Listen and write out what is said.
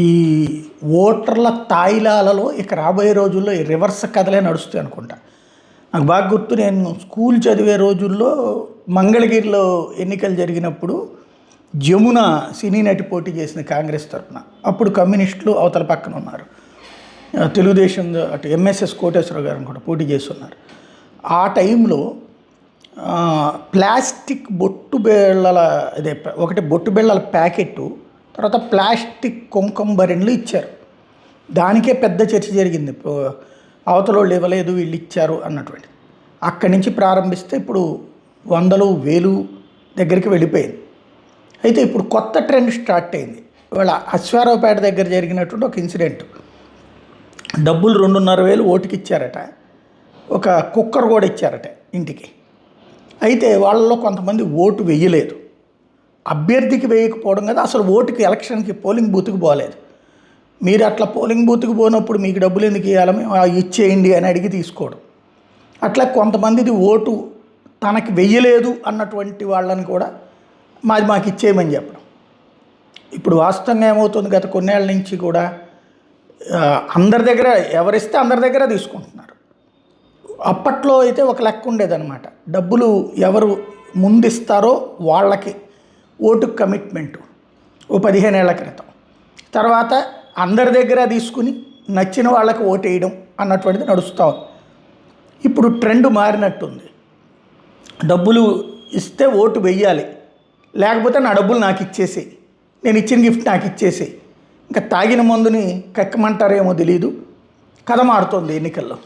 ఈ ఓటర్ల తాయిలాలలో ఇక రాబోయే రోజుల్లో ఈ రివర్స్ కథలే నడుస్తాయి అనుకుంటా. నాకు బాగా గుర్తు, నేను స్కూల్ చదివే రోజుల్లో మంగళగిరిలో ఎన్నికలు జరిగినప్పుడు జమున సినీ నటి పోటీ చేసిన కాంగ్రెస్ తరఫున. అప్పుడు కమ్యూనిస్టులు అవతల పక్కన ఉన్నారు, తెలుగుదేశం అటు ఎంఎస్ఎస్ కోటేశ్వరరావు గారిని కూడా పోటీ చేస్తున్నారు. ఆ టైంలో ప్లాస్టిక్ బొట్టు బిళ్ళల అదే ఒకటి బొట్టు బిళ్ళల ప్యాకెట్టు, తర్వాత ప్లాస్టిక్ కుంకుమ భరిణలు ఇచ్చారు. దానికే పెద్ద చర్చ జరిగింది, అవతల వాళ్ళు ఇవ్వలేదు వీళ్ళు ఇచ్చారు అన్నటువంటి. అక్కడి నుంచి ప్రారంభిస్తే ఇప్పుడు వందలు వేలు దగ్గరికి వెళ్ళిపోయింది. అయితే ఇప్పుడు కొత్త ట్రెండ్ స్టార్ట్ అయింది. ఇవాళ అశ్వారావుపేట దగ్గర జరిగినటువంటి ఒక ఇన్సిడెంట్. డబ్బులు 2,500 ఓటుకి ఇచ్చారట, ఒక కుక్కర్ కూడా ఇచ్చారట ఇంటికి. అయితే వాళ్ళలో కొంతమంది ఓటు వేయలేదు, అభ్యర్థికి వేయకపోవడం కదా, అసలు ఓటుకి ఎలక్షన్కి పోలింగ్ బూత్కి పోలేదు. మీరు అట్లా పోలింగ్ బూత్కి పోయినప్పుడు మీకు డబ్బులు ఎందుకు ఇవ్వాలి, మేము ఇచ్చేయండి అని అడిగి తీసుకోవడం. అట్లా కొంతమందిది ఓటు తనకి వెయ్యలేదు అన్నటువంటి వాళ్ళని కూడా మాకు ఇచ్చేయమని చెప్పడం. ఇప్పుడు వాస్తవంగా ఏమవుతుంది, గత కొన్నేళ్ల నుంచి కూడా అందరి దగ్గర ఎవరిస్తే అందరి దగ్గర తీసుకుంటున్నారు. అప్పట్లో అయితే ఒక లెక్క ఉండేదన్నమాట, డబ్బులు ఎవరు ముందిస్తారో వాళ్ళకి ఓటుకు కమిట్మెంటు ఓ 15 ఏళ్ల క్రితం. తర్వాత అందరి దగ్గర తీసుకుని నచ్చిన వాళ్ళకి ఓటు వేయడం అన్నటువంటిది నడుస్తూ ఉంది. ఇప్పుడు ట్రెండ్ మారినట్టుంది, డబ్బులు ఇస్తే ఓటు వెయ్యాలి, లేకపోతే నా డబ్బులు నాకు ఇచ్చేసి, నేను ఇచ్చిన గిఫ్ట్ నాకు ఇచ్చేసి, ఇంకా తాగిన మందుని కక్కమంటారేమో తెలీదు, కథ మారుతోంది ఎన్నికల్లో.